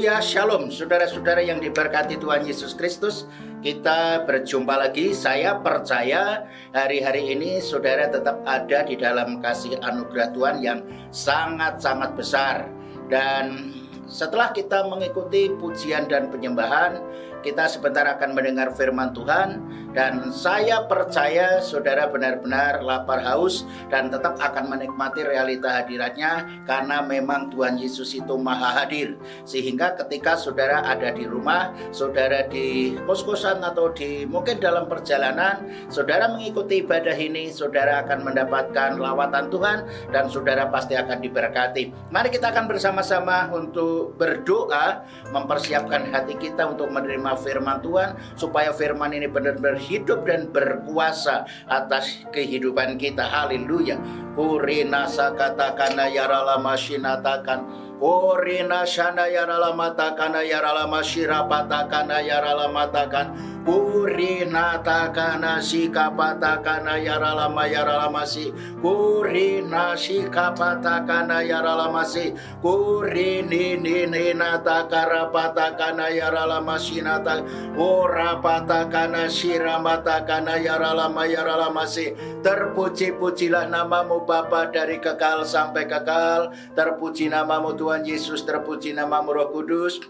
Haleluya, shalom saudara-saudara yang diberkati Tuhan Yesus Kristus. Kita berjumpa lagi. Saya percaya hari-hari ini saudara tetap ada di dalam kasih anugerah Tuhan yang sangat-sangat besar. Dan setelah kita mengikuti pujian dan penyembahan, kita sebentar akan mendengar firman Tuhan. Dan saya percaya saudara benar-benar lapar haus dan tetap akan menikmati realita hadiratnya, karena memang Tuhan Yesus itu maha hadir. Sehingga ketika saudara ada di rumah, saudara di kos-kosan atau di mungkin dalam perjalanan, saudara mengikuti ibadah ini, saudara akan mendapatkan lawatan Tuhan dan saudara pasti akan diberkati. Mari kita akan bersama-sama untuk berdoa, mempersiapkan hati kita untuk menerima firman Tuhan, supaya firman ini benar-benar hidup dan berkuasa atas kehidupan kita. Haleluya. Kurina sakatakana yaralama shinatakan, Kurina shana yaralama takana yaralama shirapatakana yaralama takan, Kurina takana sikapatakana yaralama si, Kurina sikapatakana yaralama si, Kurini nina takarapatakana yaralama shinata, Urapatakana shiramatakana yaralama si. Terpuji-pujilah namamu Bapa dari kekal sampai kekal. Terpuji namamu Tuhan Yesus, terpuji namamu Roh Kudus.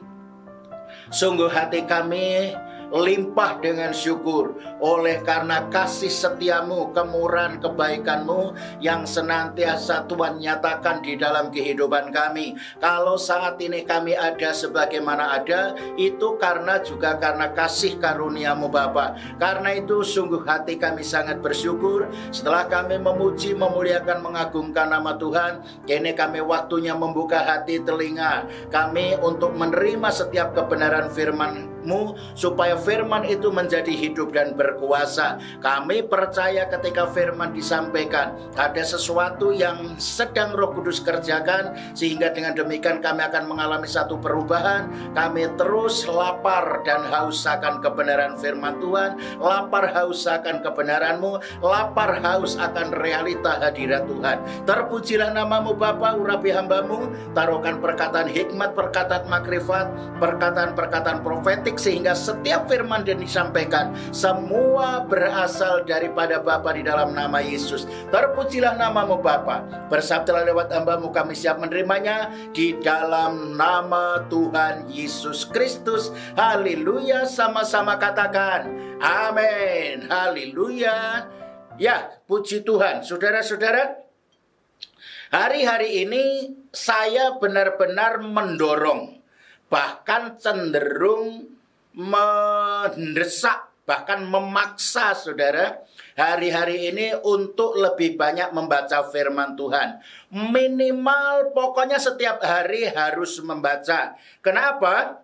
Sungguh hati kami limpah dengan syukur oleh karena kasih setiamu, kemurahan kebaikanmu yang senantiasa Tuhan nyatakan di dalam kehidupan kami. Kalau saat ini kami ada sebagaimana ada, itu juga karena kasih karuniamu Bapa. Karena itu sungguh hati kami sangat bersyukur. Setelah kami memuji, memuliakan, mengagungkan nama Tuhan, kini kami waktunya membuka hati telinga kami untuk menerima setiap kebenaran firman-Mu, supaya firman itu menjadi hidup dan berkuasa. Kami percaya ketika firman disampaikan, ada sesuatu yang sedang Roh Kudus kerjakan, sehingga dengan demikian kami akan mengalami satu perubahan. Kami terus lapar dan haus akan kebenaran firman Tuhan, lapar haus akan kebenaran-Mu, lapar haus akan realita hadirat Tuhan. Terpujilah namamu Bapa, urapi hamba-Mu, taruhkan perkataan hikmat, perkataan makrifat, perkataan-perkataan profetik, sehingga setiap firman yang disampaikan semua berasal daripada Bapa di dalam nama Yesus. Terpujilah namamu Bapa. Bersabdalah lewat hamba-Mu, kami siap menerimanya di dalam nama Tuhan Yesus Kristus. Haleluya. Sama-sama katakan amin. Haleluya. Ya, puji Tuhan. Saudara-saudara, hari-hari ini saya benar-benar mendorong, bahkan cenderung mendesak, bahkan memaksa saudara hari-hari ini untuk lebih banyak membaca firman Tuhan. Minimal pokoknya setiap hari harus membaca. Kenapa?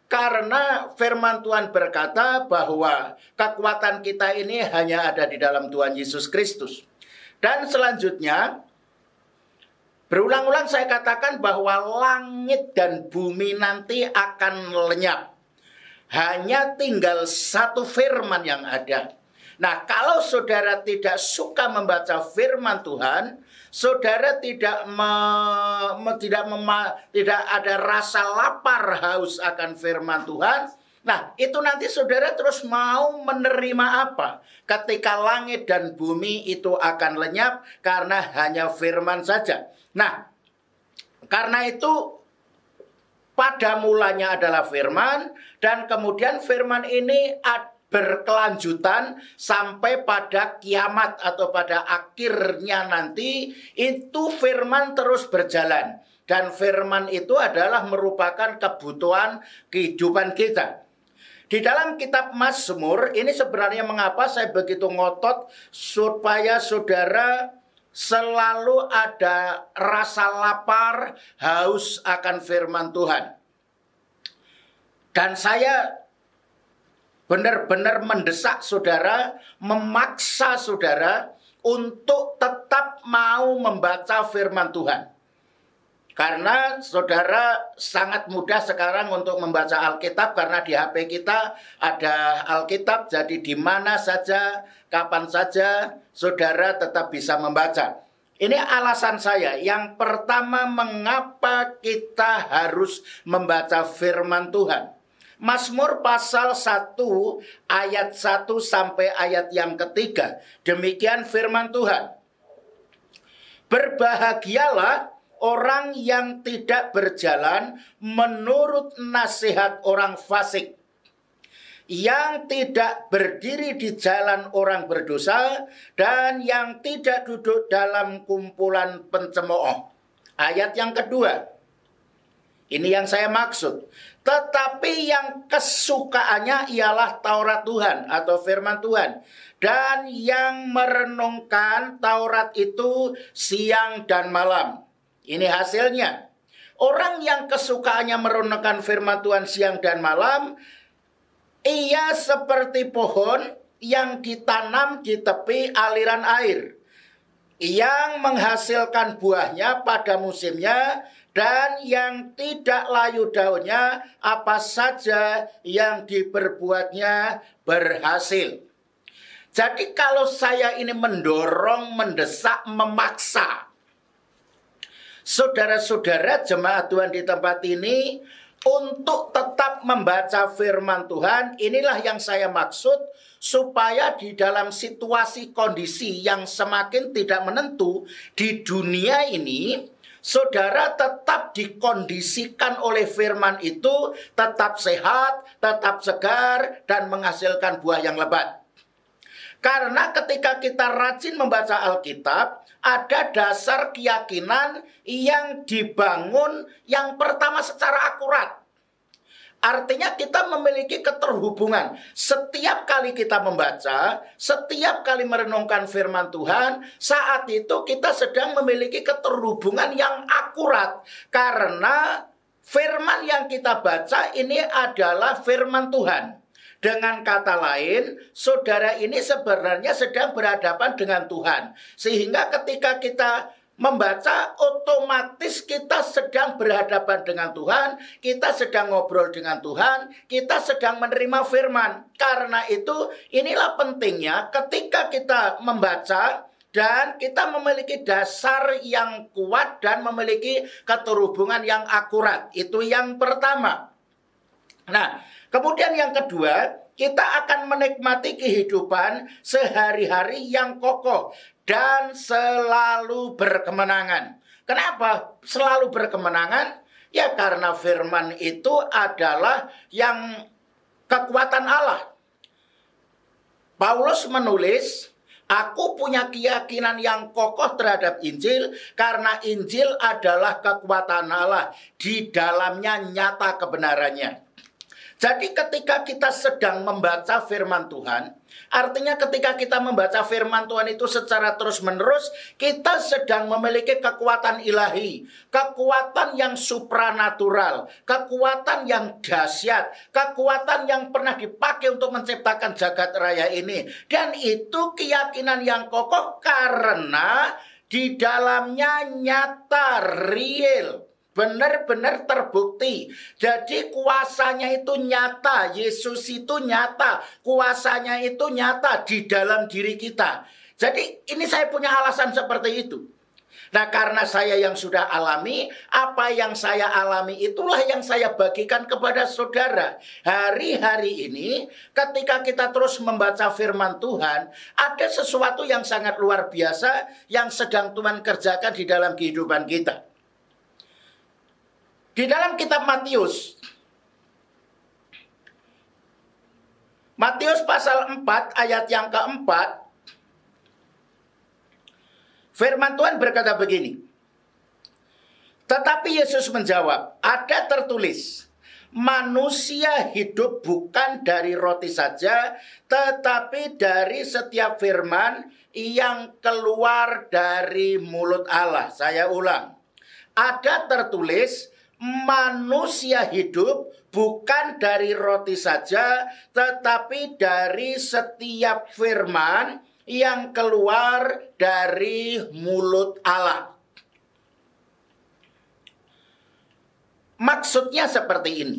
Karena firman Tuhan berkata bahwa kekuatan kita ini hanya ada di dalam Tuhan Yesus Kristus. Dan selanjutnya, berulang-ulang saya katakan bahwa langit dan bumi nanti akan lenyap. Hanya tinggal satu firman yang ada. Nah, kalau saudara tidak suka membaca firman Tuhan, saudara tidak ada rasa lapar haus akan firman Tuhan. Nah, itu nanti saudara terus mau menerima apa? Ketika langit dan bumi itu akan lenyap karena hanya firman saja. Nah, karena itu pada mulanya adalah firman, dan kemudian firman ini berkelanjutan sampai pada kiamat atau pada akhirnya nanti itu firman terus berjalan. Dan firman itu adalah merupakan kebutuhan kehidupan kita. Di dalam kitab Mazmur, ini sebenarnya mengapa saya begitu ngotot supaya saudara selalu ada rasa lapar, haus akan firman Tuhan. Dan saya benar-benar mendesak saudara, memaksa saudara untuk tetap mau membaca firman Tuhan. Karena saudara sangat mudah sekarang untuk membaca Alkitab, karena di HP kita ada Alkitab, jadi di mana saja, kapan saja saudara tetap bisa membaca. Ini alasan saya. Yang pertama, mengapa kita harus membaca firman Tuhan. Mazmur pasal 1 ayat 1 sampai ayat yang ketiga. Demikian firman Tuhan. Berbahagialah orang yang tidak berjalan menurut nasihat orang fasik, yang tidak berdiri di jalan orang berdosa, dan yang tidak duduk dalam kumpulan pencemooh. Ayat yang kedua, ini yang saya maksud. Tetapi yang kesukaannya ialah Taurat Tuhan atau firman Tuhan, dan yang merenungkan Taurat itu siang dan malam. Ini hasilnya. Orang yang kesukaannya merenungkan firman Tuhan siang dan malam, ia seperti pohon yang ditanam di tepi aliran air, yang menghasilkan buahnya pada musimnya, dan yang tidak layu daunnya, apa saja yang diperbuatnya berhasil. Jadi kalau saya ini mendorong, mendesak, memaksa saudara-saudara jemaat Tuhan di tempat ini untuk tetap membaca firman Tuhan, inilah yang saya maksud, supaya di dalam situasi kondisi yang semakin tidak menentu di dunia ini, saudara tetap dikondisikan oleh firman itu, tetap sehat, tetap segar, dan menghasilkan buah yang lebat. Karena ketika kita rajin membaca Alkitab, ada dasar keyakinan yang dibangun yang pertama secara akurat. Artinya kita memiliki keterhubungan. Setiap kali kita membaca, setiap kali merenungkan firman Tuhan, saat itu kita sedang memiliki keterhubungan yang akurat. Karena firman yang kita baca ini adalah firman Tuhan. Dengan kata lain, saudara ini sebenarnya sedang berhadapan dengan Tuhan. Sehingga ketika kita membaca, otomatis kita sedang berhadapan dengan Tuhan, kita sedang ngobrol dengan Tuhan, kita sedang menerima firman. Karena itu, inilah pentingnya ketika kita membaca dan kita memiliki dasar yang kuat dan memiliki keterhubungan yang akurat. Itu yang pertama. Nah, kemudian yang kedua, kita akan menikmati kehidupan sehari-hari yang kokoh dan selalu berkemenangan. Kenapa selalu berkemenangan? Ya karena firman itu adalah yang kekuatan Allah. Paulus menulis, aku punya keyakinan yang kokoh terhadap Injil karena Injil adalah kekuatan Allah. Di dalamnya nyata kebenarannya. Jadi ketika kita sedang membaca firman Tuhan, artinya ketika kita membaca firman Tuhan itu secara terus-menerus, kita sedang memiliki kekuatan ilahi, kekuatan yang supranatural, kekuatan yang dahsyat, kekuatan yang pernah dipakai untuk menciptakan jagat raya ini. Dan itu keyakinan yang kokoh karena di dalamnya nyata, real, benar-benar terbukti. Jadi kuasanya itu nyata. Yesus itu nyata. Kuasanya itu nyata di dalam diri kita. Jadi ini saya punya alasan seperti itu. Nah karena saya yang sudah alami, apa yang saya alami itulah yang saya bagikan kepada saudara. Hari-hari ini ketika kita terus membaca firman Tuhan, ada sesuatu yang sangat luar biasa yang sedang Tuhan kerjakan di dalam kehidupan kita. Di dalam kitab Matius pasal 4 ayat yang keempat, firman Tuhan berkata begini. Tetapi Yesus menjawab, ada tertulis, manusia hidup bukan dari roti saja, tetapi dari setiap firman yang keluar dari mulut Allah. Saya ulang, ada tertulis, manusia hidup bukan dari roti saja, tetapi dari setiap firman yang keluar dari mulut Allah. Maksudnya seperti ini.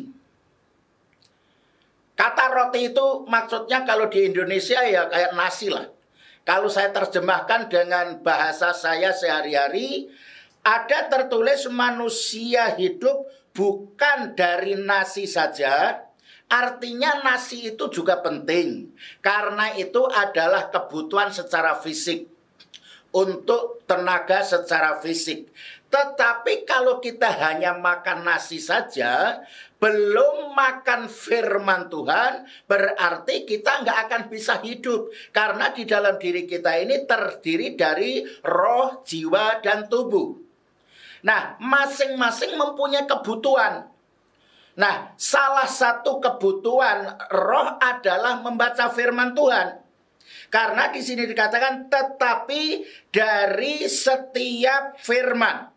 Kata roti itu maksudnya kalau di Indonesia ya kayak nasi lah. Kalau saya terjemahkan dengan bahasa saya sehari-hari, ada tertulis manusia hidup bukan dari nasi saja. Artinya nasi itu juga penting. Karena itu adalah kebutuhan secara fisik. Untuk tenaga secara fisik. Tetapi kalau kita hanya makan nasi saja, belum makan firman Tuhan, berarti kita nggak akan bisa hidup. Karena di dalam diri kita ini terdiri dari roh, jiwa, dan tubuh. Nah, masing-masing mempunyai kebutuhan. Nah, salah satu kebutuhan roh adalah membaca firman Tuhan. Karena di sini dikatakan tetapi dari setiap firman.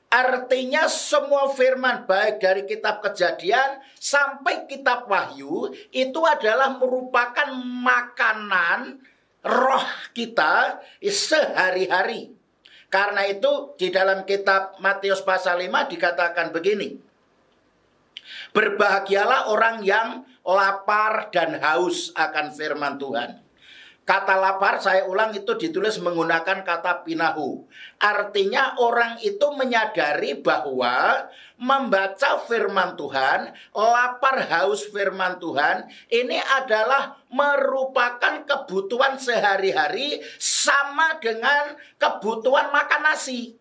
Artinya semua firman baik dari kitab Kejadian sampai kitab Wahyu itu adalah merupakan makanan roh kita sehari-hari. Karena itu di dalam kitab Matius pasal 5 dikatakan begini. Berbahagialah orang yang lapar dan haus akan firman Tuhan. Kata lapar, saya ulang, itu ditulis menggunakan kata pinahu. Artinya orang itu menyadari bahwa membaca firman Tuhan, lapar haus firman Tuhan, ini adalah merupakan kebutuhan sehari-hari sama dengan kebutuhan makan nasi.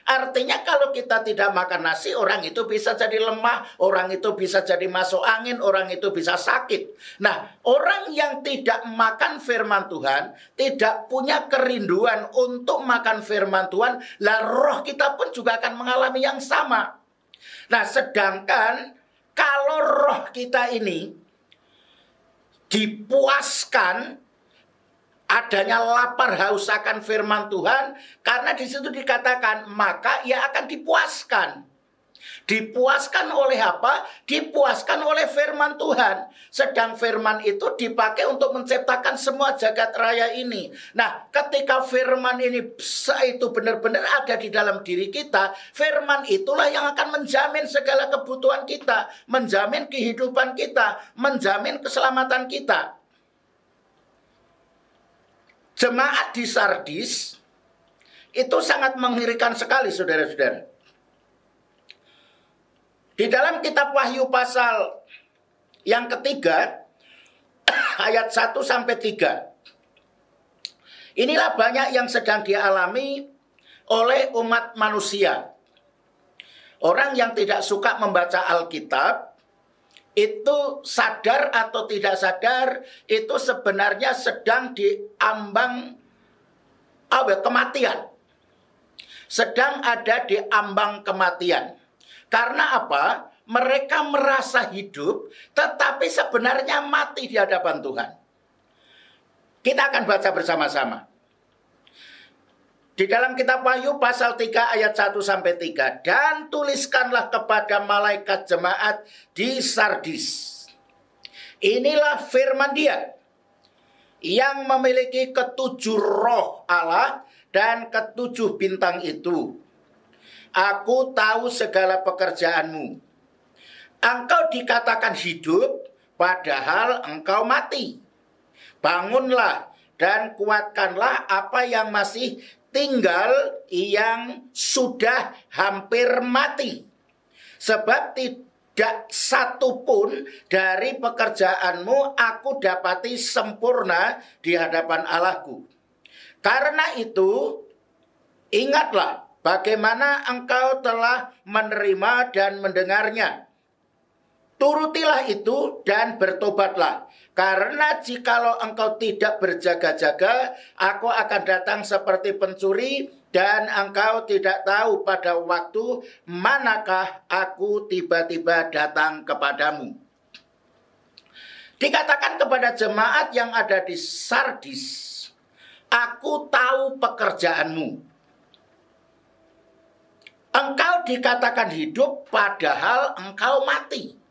Artinya kalau kita tidak makan nasi, orang itu bisa jadi lemah, orang itu bisa jadi masuk angin, orang itu bisa sakit. Nah, orang yang tidak makan firman Tuhan, tidak punya kerinduan untuk makan firman Tuhan, lah roh kita pun juga akan mengalami yang sama. Nah, sedangkan kalau roh kita ini dipuaskan, adanya lapar haus akan firman Tuhan, karena di situ dikatakan maka ia akan dipuaskan. Dipuaskan oleh apa? Dipuaskan oleh firman Tuhan. Sedang firman itu dipakai untuk menciptakan semua jagat raya ini. Nah, ketika firman ini itu benar-benar ada di dalam diri kita, firman itulah yang akan menjamin segala kebutuhan kita, menjamin kehidupan kita, menjamin keselamatan kita. Jemaat di Sardis itu sangat mengerikan sekali, saudara-saudara. Di dalam kitab Wahyu pasal yang ketiga, ayat 1 sampai 3. Inilah banyak yang sedang dialami oleh umat manusia. Orang yang tidak suka membaca Alkitab, itu sadar atau tidak sadar, itu sebenarnya sedang diambang kematian. Sedang ada di ambang kematian. Karena apa? Mereka merasa hidup, tetapi sebenarnya mati di hadapan Tuhan. Kita akan baca bersama-sama. Di dalam kitab Wahyu pasal 3 ayat 1 sampai 3. Dan tuliskanlah kepada malaikat jemaat di Sardis. Inilah firman Dia yang memiliki ketujuh roh Allah dan ketujuh bintang itu. Aku tahu segala pekerjaanmu. Engkau dikatakan hidup, padahal engkau mati. Bangunlah dan kuatkanlah apa yang masih tinggal, yang sudah hampir mati. Sebab tidak satu pun dari pekerjaanmu aku dapati sempurna di hadapan Allahku. Karena itu, ingatlah bagaimana engkau telah menerima dan mendengarnya. Turutilah itu dan bertobatlah. Karena jikalau engkau tidak berjaga-jaga, aku akan datang seperti pencuri, dan engkau tidak tahu pada waktu manakah aku tiba-tiba datang kepadamu. Dikatakan kepada jemaat yang ada di Sardis, aku tahu pekerjaanmu. Engkau dikatakan hidup, padahal engkau mati.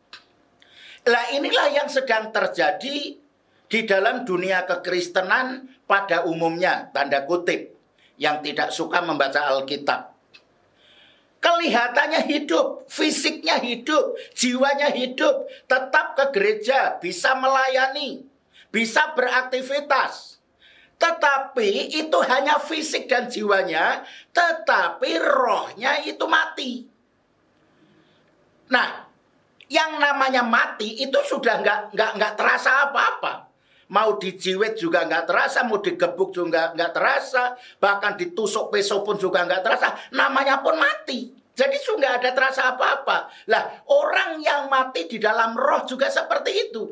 Lah inilah yang sedang terjadi di dalam dunia kekristenan pada umumnya, tanda kutip, yang tidak suka membaca Alkitab. Kelihatannya hidup, fisiknya hidup, jiwanya hidup, tetap ke gereja, bisa melayani, bisa beraktivitas. Tetapi Tetapi itu hanya fisik dan jiwanya, tetapi rohnya itu mati. Nah, yang namanya mati itu sudah nggak terasa apa-apa. Mau dijiwet juga nggak terasa, mau digebuk juga nggak terasa, bahkan ditusuk pisau pun juga nggak terasa. Namanya pun mati. Jadi sudah ada terasa apa-apa. Lah, orang yang mati di dalam roh juga seperti itu.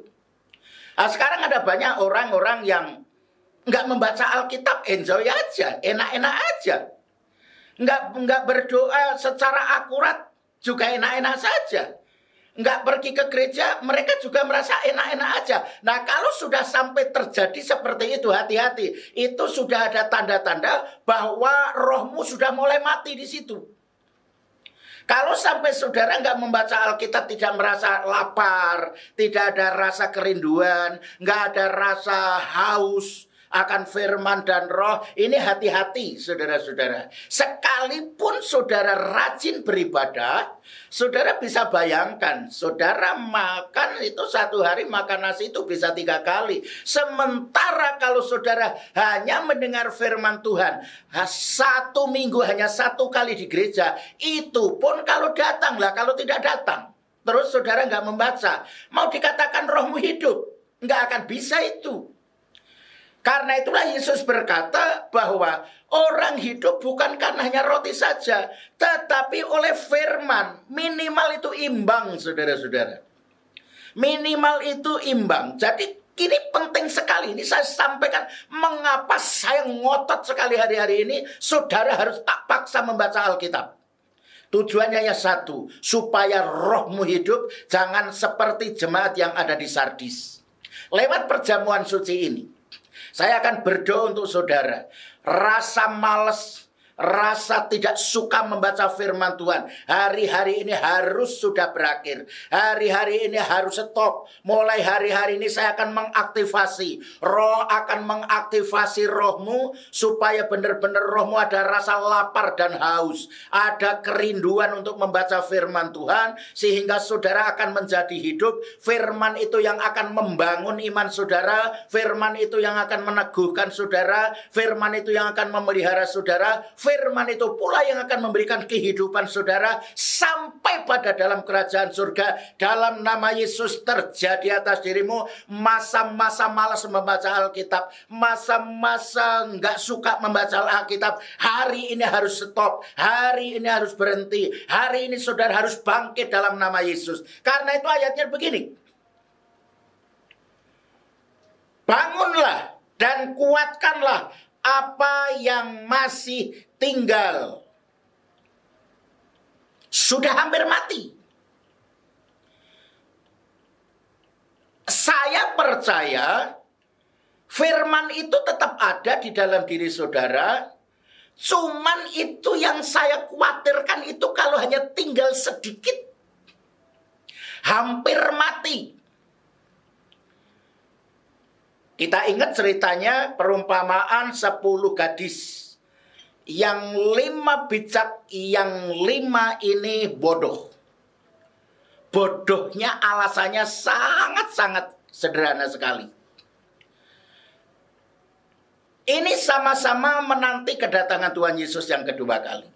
Nah, sekarang ada banyak orang-orang yang nggak membaca Alkitab, enjoy aja, enak-enak aja. Nggak berdoa secara akurat, juga enak-enak saja. Nggak pergi ke gereja, mereka juga merasa enak-enak aja. Nah, kalau sudah sampai terjadi seperti itu, hati-hati. Itu sudah ada tanda-tanda bahwa rohmu sudah mulai mati di situ. Kalau sampai saudara nggak membaca Alkitab, tidak merasa lapar, tidak ada rasa kerinduan, nggak ada rasa haus akan firman dan roh, ini hati-hati saudara-saudara. Sekalipun saudara rajin beribadah, saudara bisa bayangkan, saudara makan itu satu hari makan nasi itu bisa 3 kali. Sementara kalau saudara hanya mendengar firman Tuhan, 1 minggu hanya 1 kali di gereja, itu pun kalau datang lah, kalau tidak datang. Terus saudara nggak membaca, mau dikatakan rohmu hidup, nggak akan bisa itu. Karena itulah Yesus berkata bahwa orang hidup bukan karena hanya roti saja, tetapi oleh firman. Minimal itu imbang, saudara-saudara. Minimal itu imbang. Jadi ini penting sekali. Ini saya sampaikan mengapa saya ngotot sekali hari-hari ini. Saudara harus tak paksa membaca Alkitab. Tujuannya hanya satu, supaya rohmu hidup. Jangan seperti jemaat yang ada di Sardis. Lewat perjamuan suci ini, saya akan berdoa untuk saudara. Rasa malas, rasa tidak suka membaca firman Tuhan, hari-hari ini harus sudah berakhir. Hari-hari ini harus stop. Mulai hari-hari ini saya akan mengaktifasi. Roh akan mengaktifasi rohmu, supaya benar-benar rohmu ada rasa lapar dan haus. Ada kerinduan untuk membaca firman Tuhan, sehingga saudara akan menjadi hidup. Firman itu yang akan membangun iman saudara. Firman itu yang akan meneguhkan saudara. Firman itu yang akan memelihara saudara. Firman itu pula yang akan memberikan kehidupan saudara sampai pada dalam kerajaan surga. Dalam nama Yesus terjadi atas dirimu masa-masa malas membaca Alkitab, masa-masa nggak suka membaca Alkitab. Hari ini harus stop, hari ini harus berhenti, hari ini saudara harus bangkit dalam nama Yesus. Karena itu ayatnya begini, bangunlah dan kuatkanlah apa yang masih tinggal. Sudah hampir mati. Saya percaya firman itu tetap ada di dalam diri saudara. Cuman itu yang saya khawatirkan itu kalau hanya tinggal sedikit. Hampir mati. Kita ingat ceritanya perumpamaan 10 gadis. Yang 5 bijak, yang 5 ini bodoh. Bodohnya alasannya sangat-sangat sederhana sekali. Ini sama-sama menanti kedatangan Tuhan Yesus yang kedua kali.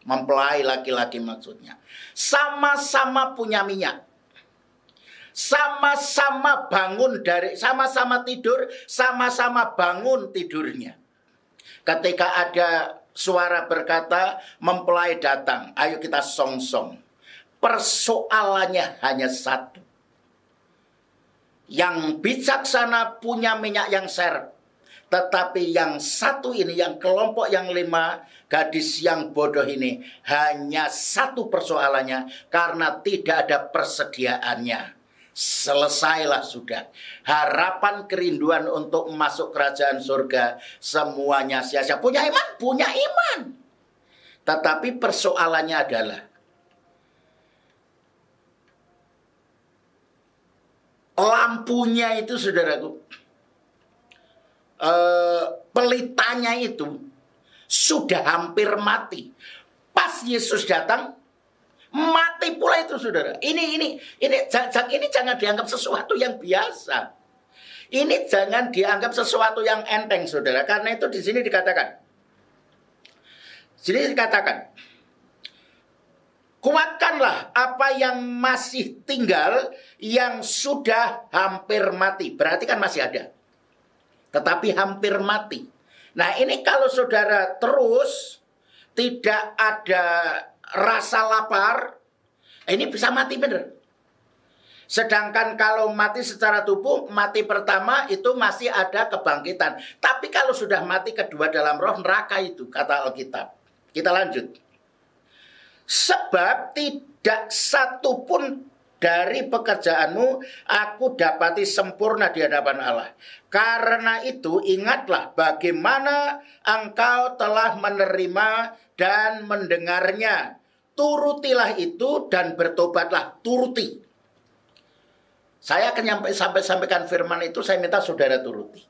Mempelai laki-laki maksudnya. Sama-sama punya minyak. Sama-sama bangun dari, sama-sama tidur, sama-sama bangun tidurnya. Ketika ada suara berkata, mempelai datang, ayo kita song-song. Persoalannya hanya satu. Yang bijaksana punya minyak yang seret. Tetapi yang satu ini, yang kelompok yang 5, gadis yang bodoh ini, hanya satu persoalannya, karena tidak ada persediaannya. Selesailah sudah. Harapan kerinduan untuk masuk kerajaan surga semuanya sia-sia. Punya iman? Punya iman. Tetapi persoalannya adalah lampunya itu, saudaraku, pelitanya itu sudah hampir mati. Pas Yesus datang, mati pula itu, saudara. Ini jangan dianggap sesuatu yang biasa. Ini jangan dianggap sesuatu yang enteng, saudara. Karena itu di sini dikatakan. Kuatkanlah apa yang masih tinggal, yang sudah hampir mati. Berarti kan masih ada. Tetapi hampir mati. Nah ini kalau saudara terus tidak ada rasa lapar, ini bisa mati benar. Sedangkan kalau mati secara tubuh, mati pertama itu masih ada kebangkitan. Tapi kalau sudah mati kedua dalam roh, neraka itu, kata Alkitab. Kita lanjut. Sebab tidak satu pun dari pekerjaanmu aku dapati sempurna di hadapan Allah. Karena itu ingatlah bagaimana engkau telah menerima dan mendengarnya. Turutilah itu dan bertobatlah. Turuti. Saya akan sampaikan firman itu, saya minta saudara turuti.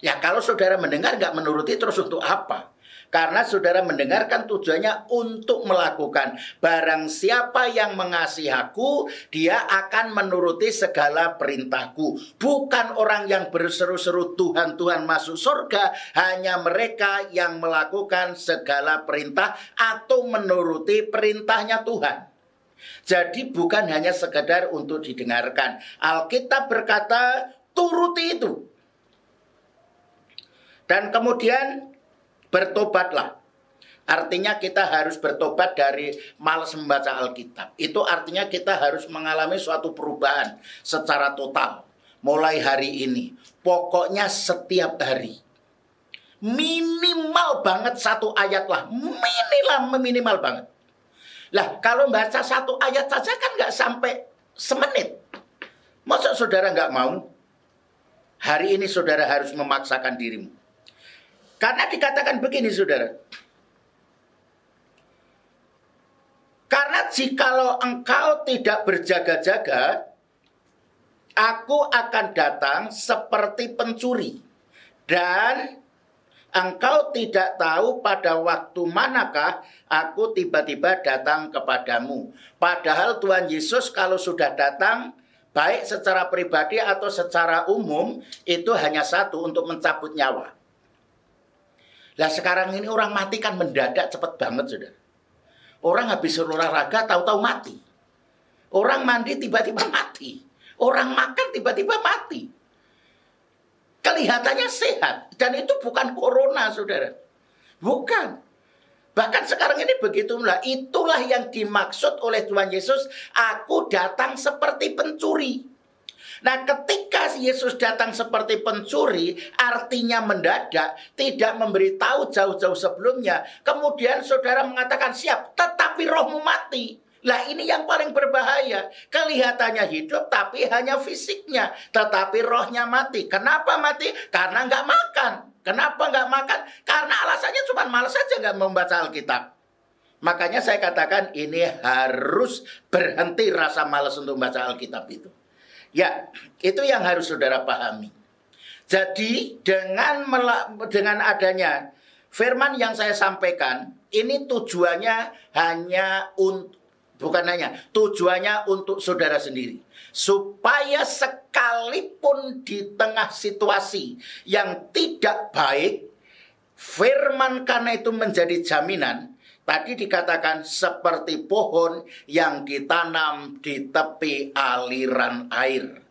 Ya kalau saudara mendengar nggak menuruti terus untuk apa? Karena saudara mendengarkan tujuannya untuk melakukan. Barang siapa yang mengasihi aku, dia akan menuruti segala perintahku. Bukan orang yang berseru-seru Tuhan, Tuhan masuk surga. Hanya mereka yang melakukan segala perintah atau menuruti perintahnya Tuhan. Jadi bukan hanya sekedar untuk didengarkan. Alkitab berkata, turuti itu. Dan kemudian bertobatlah. Artinya kita harus bertobat dari malas membaca Alkitab. Itu artinya kita harus mengalami suatu perubahan secara total. Mulai hari ini. Pokoknya setiap hari. Minimal banget satu ayat lah. Minimal banget. Lah kalau baca satu ayat saja kan nggak sampai semenit. Masa saudara nggak mau? Hari ini saudara harus memaksakan dirimu. Karena dikatakan begini saudara. Karena jikalau engkau tidak berjaga-jaga, aku akan datang seperti pencuri. Dan engkau tidak tahu pada waktu manakah aku tiba-tiba datang kepadamu. Padahal Tuhan Yesus kalau sudah datang, baik secara pribadi atau secara umum, itu hanya satu, untuk mencabut nyawa. Lah sekarang ini orang mati kan mendadak cepat banget saudara. Orang habis olahraga tahu-tahu mati. Orang mandi tiba-tiba mati. Orang makan tiba-tiba mati. Kelihatannya sehat. Dan itu bukan corona, saudara. Bukan. Bahkan sekarang ini begitulah. Itulah yang dimaksud oleh Tuhan Yesus. Aku datang seperti pencuri. Nah ketika Yesus datang seperti pencuri, artinya mendadak, tidak memberitahu jauh-jauh sebelumnya. Kemudian saudara mengatakan siap, tetapi rohmu mati. Lah ini yang paling berbahaya. Kelihatannya hidup tapi hanya fisiknya. Tetapi rohnya mati. Kenapa mati? Karena nggak makan. Kenapa nggak makan? Karena alasannya cuma malas saja nggak membaca Alkitab. Makanya saya katakan ini harus berhenti rasa malas untuk membaca Alkitab itu. Ya, itu yang harus saudara pahami. Jadi dengan adanya firman yang saya sampaikan, ini tujuannya hanya untuk, bukan hanya, tujuannya untuk saudara sendiri. Supaya sekalipun di tengah situasi yang tidak baik, firman karena itu menjadi jaminan. Tadi dikatakan seperti pohon yang ditanam di tepi aliran air.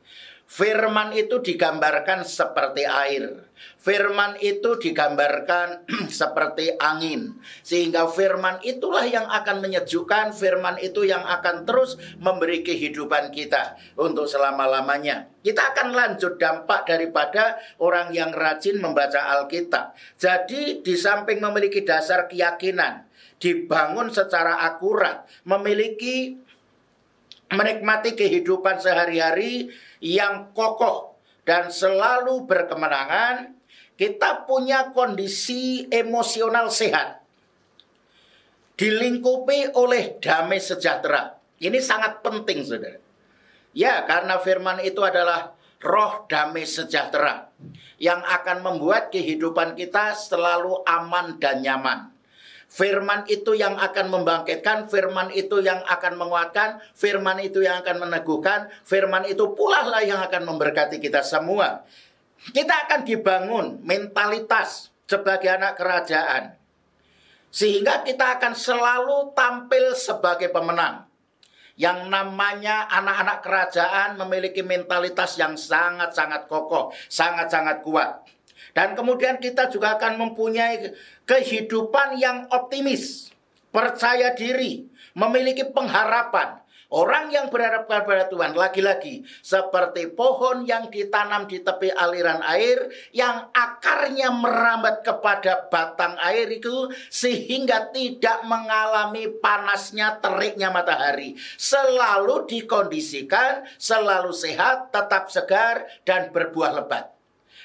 Firman itu digambarkan seperti air. Firman itu digambarkan seperti angin. Sehingga firman itulah yang akan menyejukkan, firman itu yang akan terus memberi kehidupan kita untuk selama-lamanya. Kita akan lanjut dampak daripada orang yang rajin membaca Alkitab. Jadi di samping memiliki dasar keyakinan, dibangun secara akurat, menikmati kehidupan sehari-hari yang kokoh dan selalu berkemenangan, kita punya kondisi emosional sehat, dilingkupi oleh damai sejahtera. Ini sangat penting, saudara. Ya, karena firman itu adalah roh damai sejahtera yang akan membuat kehidupan kita selalu aman dan nyaman. Firman itu yang akan membangkitkan, firman itu yang akan menguatkan, firman itu yang akan meneguhkan, firman itu pula lah yang akan memberkati kita semua. Kita akan dibangun mentalitas sebagai anak kerajaan, sehingga kita akan selalu tampil sebagai pemenang. Yang namanya anak-anak kerajaan memiliki mentalitas yang sangat-sangat kokoh, sangat-sangat kuat. Dan kemudian kita juga akan mempunyai kehidupan yang optimis, percaya diri, memiliki pengharapan. Orang yang berharap kepada Tuhan, lagi-lagi seperti pohon yang ditanam di tepi aliran air, yang akarnya merambat kepada batang air itu, sehingga tidak mengalami panasnya teriknya matahari. Selalu dikondisikan, selalu sehat, tetap segar, dan berbuah lebat.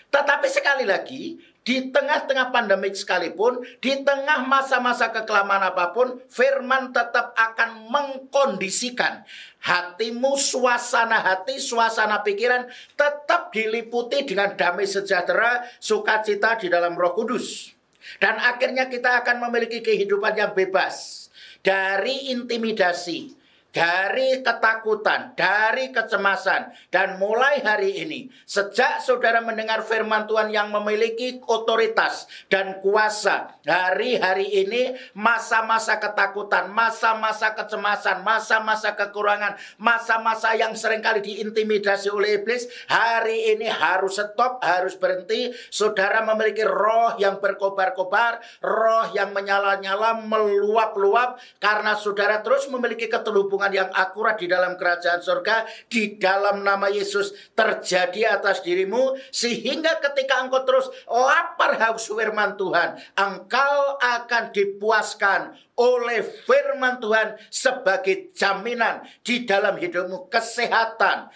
Tetapi sekali lagi, di tengah-tengah pandemik sekalipun, di tengah masa-masa kekelaman apapun, firman tetap akan mengkondisikan hatimu, suasana hati, suasana pikiran tetap diliputi dengan damai sejahtera, sukacita di dalam Roh Kudus. Dan akhirnya kita akan memiliki kehidupan yang bebas dari intimidasi, dari ketakutan, dari kecemasan. Dan mulai hari ini, sejak saudara mendengar firman Tuhan yang memiliki otoritas dan kuasa, hari-hari ini masa-masa ketakutan, masa-masa kecemasan, masa-masa kekurangan, masa-masa yang seringkali diintimidasi oleh iblis, hari ini harus stop, harus berhenti. Saudara memiliki roh yang berkobar-kobar, roh yang menyala-nyala, meluap-luap, karena saudara terus memiliki keterhubungan yang akurat di dalam kerajaan surga. Di dalam nama Yesus terjadi atas dirimu, sehingga ketika engkau terus lapar haus firman Tuhan, engkau akan dipuaskan oleh firman Tuhan sebagai jaminan di dalam hidupmu. Kesehatan,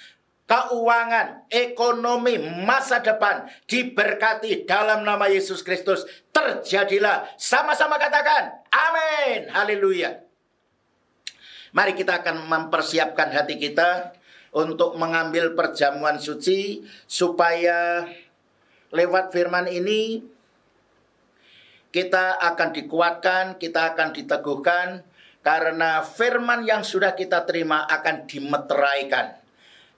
keuangan, ekonomi, masa depan diberkati dalam nama Yesus Kristus. Terjadilah. Sama-sama katakan amin. Haleluya. Mari kita akan mempersiapkan hati kita untuk mengambil perjamuan suci, supaya lewat firman ini kita akan dikuatkan, kita akan diteguhkan, karena firman yang sudah kita terima akan dimeteraikan.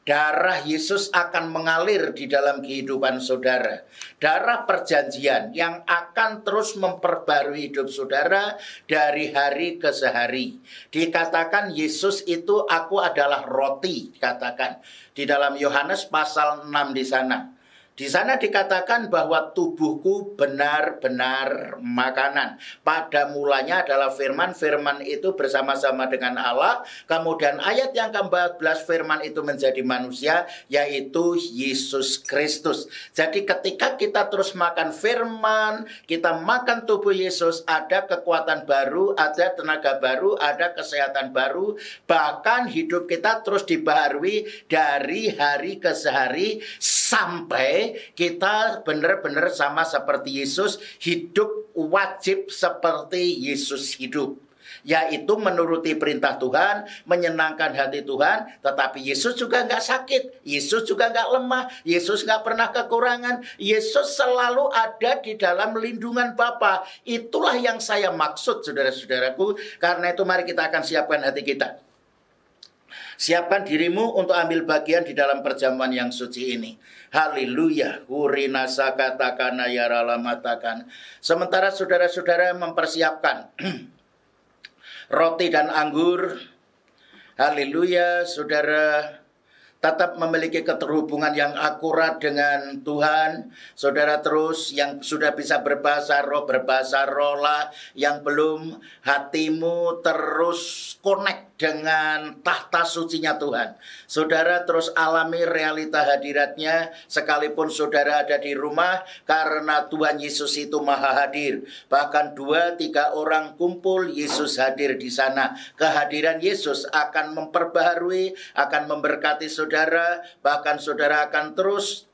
Darah Yesus akan mengalir di dalam kehidupan saudara. Darah perjanjian yang akan terus memperbarui hidup saudara dari hari ke sehari. Dikatakan Yesus itu, aku adalah roti, dikatakan di dalam Yohanes pasal 6 di sana. Di sana dikatakan bahwa tubuhku benar-benar makanan. Pada mulanya adalah firman, firman itu bersama-sama dengan Allah. Kemudian ayat yang ke-14, firman itu menjadi manusia, yaitu Yesus Kristus. Jadi ketika kita terus makan firman, kita makan tubuh Yesus, ada kekuatan baru, ada tenaga baru, ada kesehatan baru. Bahkan hidup kita terus dibaharui dari hari ke sehari, sampai kita benar-benar sama seperti Yesus, hidup wajib seperti Yesus hidup, yaitu menuruti perintah Tuhan, menyenangkan hati Tuhan. Tetapi Yesus juga nggak sakit, Yesus juga nggak lemah, Yesus nggak pernah kekurangan. Yesus selalu ada di dalam lindungan Bapa. Itulah yang saya maksud, saudara-saudaraku. Karena itu mari kita akan siapkan hati kita. Siapkan dirimu untuk ambil bagian di dalam perjamuan yang suci ini. Haleluya. Hurinasa katakana yaralamatakan. Sementara saudara-saudara mempersiapkan roti dan anggur. Haleluya. Saudara tetap memiliki keterhubungan yang akurat dengan Tuhan. Saudara terus yang sudah bisa berbahasa roh lah. Yang belum, hatimu terus connect dengan tahta sucinya Tuhan. Saudara terus alami realita hadiratnya, sekalipun saudara ada di rumah, karena Tuhan Yesus itu maha hadir. Bahkan 2-3 orang kumpul, Yesus hadir di sana. Kehadiran Yesus akan memperbaharui, akan memberkati saudara. Bahkan saudara akan terus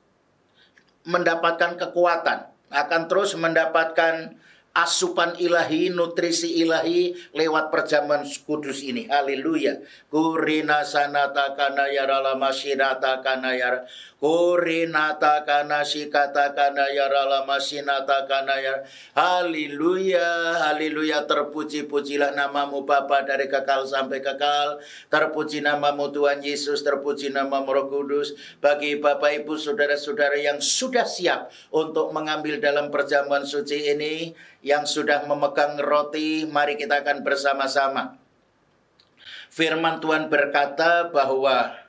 mendapatkan kekuatan, akan terus mendapatkan asupan ilahi, nutrisi ilahi lewat perjamuan kudus ini. Haleluya. Kurina sanata kana yara lama sinata kana yara. Kurinata kana sikata kana yara lama sinata kana yara. Haleluya, haleluya. Terpuji-pujilah namamu Bapa dari kekal sampai kekal. Terpuji namamu Tuhan Yesus, terpuji namamu Roh Kudus. Bagi Bapak Ibu saudara-saudara yang sudah siap untuk mengambil dalam perjamuan suci ini, yang sudah memegang roti, mari kita akan bersama-sama. Firman Tuhan berkata bahwa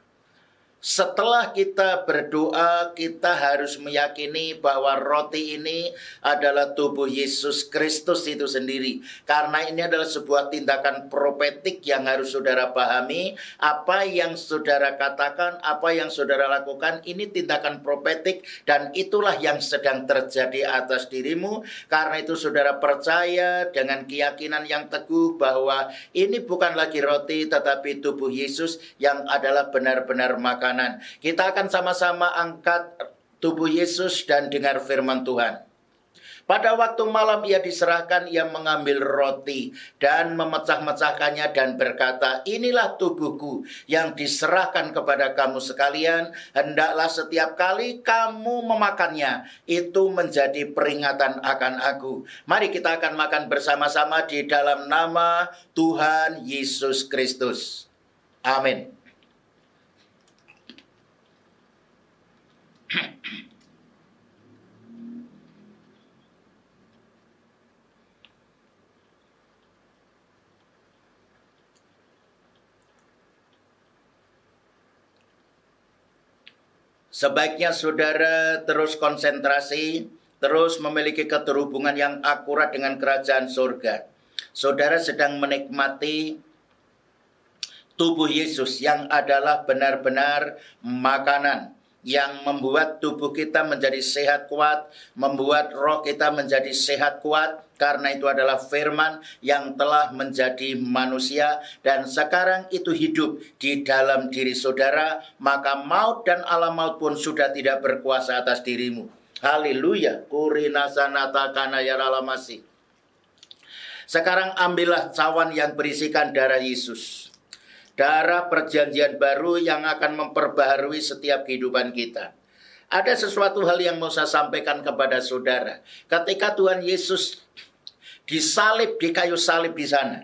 setelah kita berdoa, kita harus meyakini bahwa roti ini adalah tubuh Yesus Kristus itu sendiri. Karena ini adalah sebuah tindakan profetik yang harus saudara pahami. Apa yang saudara katakan, apa yang saudara lakukan, ini tindakan profetik. Dan itulah yang sedang terjadi atas dirimu. Karena itu saudara percaya dengan keyakinan yang teguh bahwa ini bukan lagi roti, tetapi tubuh Yesus yang adalah benar-benar makanan. Kita akan sama-sama angkat tubuh Yesus dan dengar firman Tuhan. Pada waktu malam ia diserahkan, ia mengambil roti dan memecah-mecahkannya dan berkata, inilah tubuhku yang diserahkan kepada kamu sekalian. Hendaklah setiap kali kamu memakannya, itu menjadi peringatan akan aku. Mari kita akan makan bersama-sama di dalam nama Tuhan Yesus Kristus. Amin. Sebaiknya saudara terus konsentrasi, terus memiliki keterhubungan yang akurat dengan kerajaan surga. Saudara sedang menikmati tubuh Yesus yang adalah benar-benar makanan yang membuat tubuh kita menjadi sehat kuat, membuat roh kita menjadi sehat kuat, karena itu adalah firman yang telah menjadi manusia dan sekarang itu hidup di dalam diri saudara, maka maut dan alam maut pun sudah tidak berkuasa atas dirimu. Haleluya. Kurinasanata kana yaralamasi. Sekarang ambillah cawan yang berisikan darah Yesus. Darah perjanjian baru yang akan memperbaharui setiap kehidupan kita. Ada sesuatu hal yang mau saya sampaikan kepada saudara. Ketika Tuhan Yesus disalib di kayu salib di sana,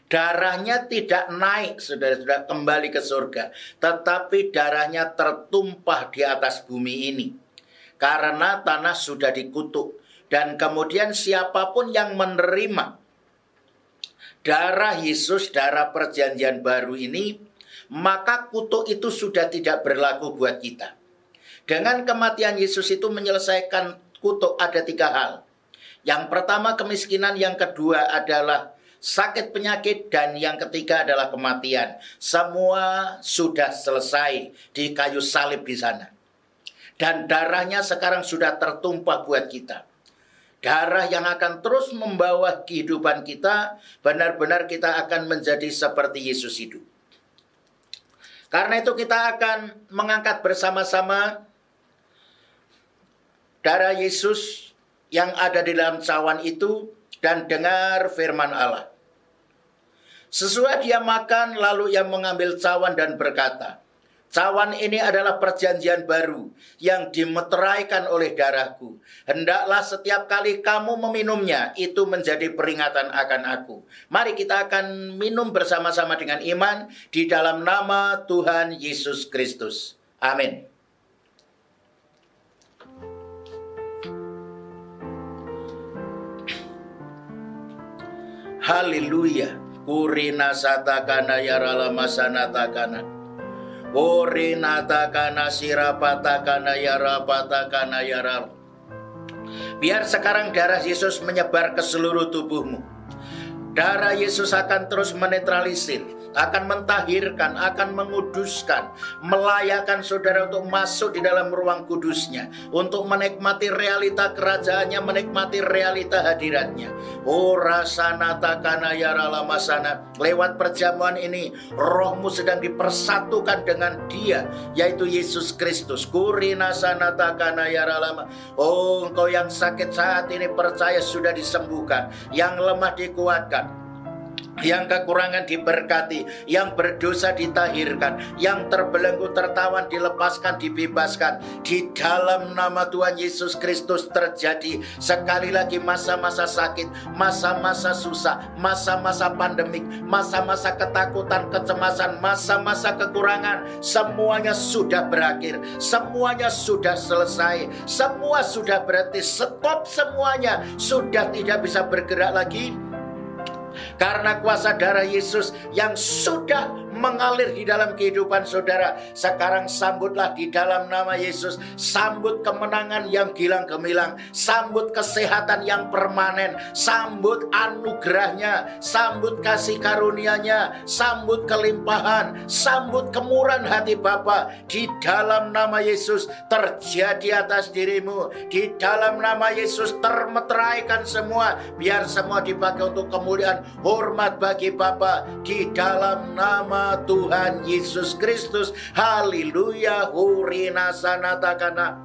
darahnya tidak naik, saudara-saudara, kembali ke surga. Tetapi darahnya tertumpah di atas bumi ini. Karena tanah sudah dikutuk. Dan kemudian siapapun yang menerima darah Yesus, darah perjanjian baru ini, maka kutuk itu sudah tidak berlaku buat kita. Dengan kematian Yesus itu menyelesaikan kutuk ada 3 hal. Yang pertama kemiskinan, yang kedua adalah sakit penyakit, dan yang ketiga adalah kematian. Semua sudah selesai di kayu salib di sana. Dan darahnya sekarang sudah tertumpah buat kita. Darah yang akan terus membawa kehidupan kita, benar-benar kita akan menjadi seperti Yesus hidup. Karena itu kita akan mengangkat bersama-sama darah Yesus yang ada di dalam cawan itu dan dengar firman Allah. Sesudah dia makan, lalu ia mengambil cawan dan berkata, cawan ini adalah perjanjian baru yang dimeteraikan oleh darahku. Hendaklah setiap kali kamu meminumnya, itu menjadi peringatan akan aku. Mari kita akan minum bersama-sama dengan iman di dalam nama Tuhan Yesus Kristus. Amin. Haleluya. Kurina satakana yaralama sanatakana. Kurinatakana sirapatakana yarapatakana yaral. Biar sekarang darah Yesus menyebar ke seluruh tubuhmu. Darah Yesus akan terus menetralisir akan mentahirkan, akan menguduskan, melayakan saudara untuk masuk di dalam ruang kudusnya, untuk menikmati realita kerajaannya, menikmati realita hadiratnya. Oh rasana takana yaralamasana, lewat perjamuan ini rohmu sedang dipersatukan dengan Dia, yaitu Yesus Kristus. Kurina sana takana yaralama. Oh engkau yang sakit saat ini percaya sudah disembuhkan, yang lemah dikuatkan, yang kekurangan diberkati, yang berdosa ditahirkan, yang terbelenggu tertawan dilepaskan, dibebaskan. Di dalam nama Tuhan Yesus Kristus terjadi sekali lagi masa-masa sakit, masa-masa susah, masa-masa pandemik, masa-masa ketakutan, kecemasan, masa-masa kekurangan, semuanya sudah berakhir, semuanya sudah selesai, semua sudah berhenti, stop, semuanya sudah tidak bisa bergerak lagi. Karena kuasa darah Yesus yang sudah mengalir di dalam kehidupan saudara. Sekarang sambutlah di dalam nama Yesus. Sambut kemenangan yang gilang gemilang, sambut kesehatan yang permanen, sambut anugerahnya, sambut kasih karunia-Nya, sambut kelimpahan, sambut kemurahan hati Bapa. Di dalam nama Yesus terjadi atas dirimu. Di dalam nama Yesus termeteraikan semua, biar semua dipakai untuk kemuliaan hormat bagi Bapa. Di dalam nama Tuhan Yesus Kristus. Haleluya. Hurina sanatakana.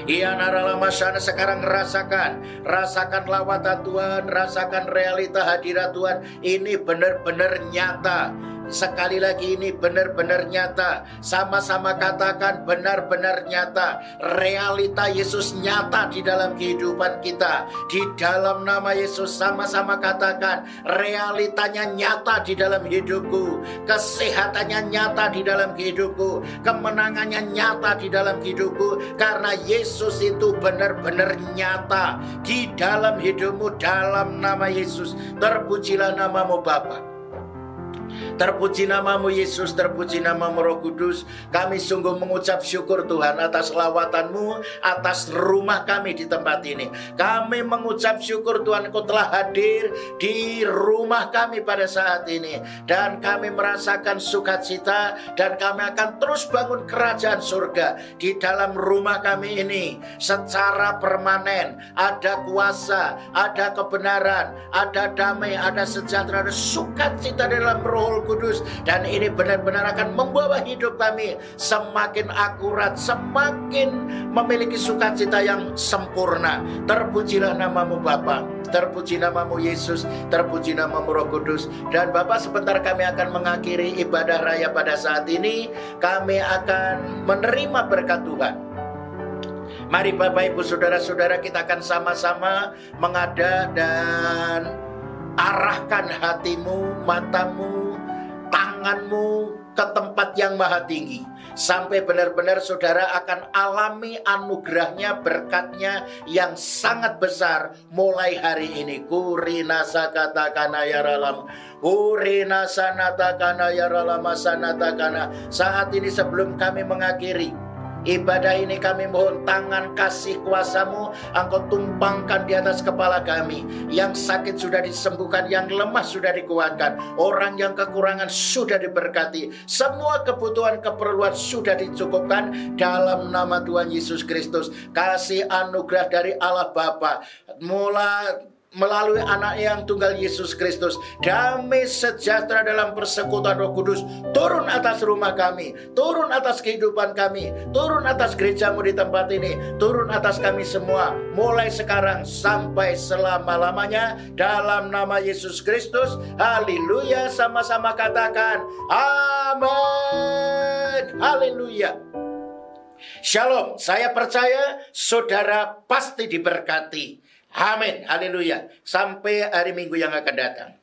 Iya naralamasana. Sekarang rasakan lawatan Tuhan, rasakan realita hadirat Tuhan. Ini benar-benar nyata. Sekali lagi ini benar-benar nyata. Sama-sama katakan benar-benar nyata. Realita Yesus nyata di dalam kehidupan kita. Di dalam nama Yesus sama-sama katakan realitanya nyata di dalam hidupku. Kesehatannya nyata di dalam hidupku. Kemenangannya nyata di dalam hidupku. Karena Yesus itu benar-benar nyata di dalam hidupmu. Dalam nama Yesus terpujilah namamu Bapa. Terpuji namamu Yesus, terpuji namamu Roh Kudus. Kami sungguh mengucap syukur Tuhan atas lawatanmu, atas rumah kami di tempat ini. Kami mengucap syukur Tuhan Engkau telah hadir di rumah kami pada saat ini. Dan kami merasakan sukacita, dan kami akan terus bangun kerajaan surga di dalam rumah kami ini. Secara permanen ada kuasa, ada kebenaran, ada damai, ada sejahtera, ada sukacita dalam Roh Kudus. Dan ini benar-benar akan membawa hidup kami semakin akurat, semakin memiliki sukacita yang sempurna. Terpujilah namamu Bapa, terpuji namamu Yesus, terpuji namamu Roh Kudus. Dan Bapa, sebentar kami akan mengakhiri ibadah raya pada saat ini. Kami akan menerima berkat Tuhan. Mari Bapak Ibu Saudara-saudara, kita akan sama-sama menghadap dan arahkan hatimu, matamu, tanganmu ke tempat yang maha tinggi, sampai benar-benar saudara akan alami anugerahnya, berkatnya yang sangat besar mulai hari ini. Kurina sakatakana yaralam, kurina sanatakana yaralama sanatakana. Saat ini sebelum kami mengakhiri ibadah ini, kami mohon tangan kasih kuasamu Engkau tumpangkan di atas kepala kami. Yang sakit sudah disembuhkan, yang lemah sudah dikuatkan, orang yang kekurangan sudah diberkati, semua kebutuhan keperluan sudah dicukupkan dalam nama Tuhan Yesus Kristus. Kasih anugerah dari Allah Bapa melalui anak yang tunggal Yesus Kristus, damai sejahtera dalam persekutuan Roh Kudus turun atas rumah kami, turun atas kehidupan kami, turun atas gerejamu di tempat ini, turun atas kami semua mulai sekarang sampai selama-lamanya dalam nama Yesus Kristus. Haleluya. Sama-sama katakan amin. Haleluya. Shalom. Saya percaya saudara pasti diberkati. Amin, haleluya. Sampai hari Minggu yang akan datang.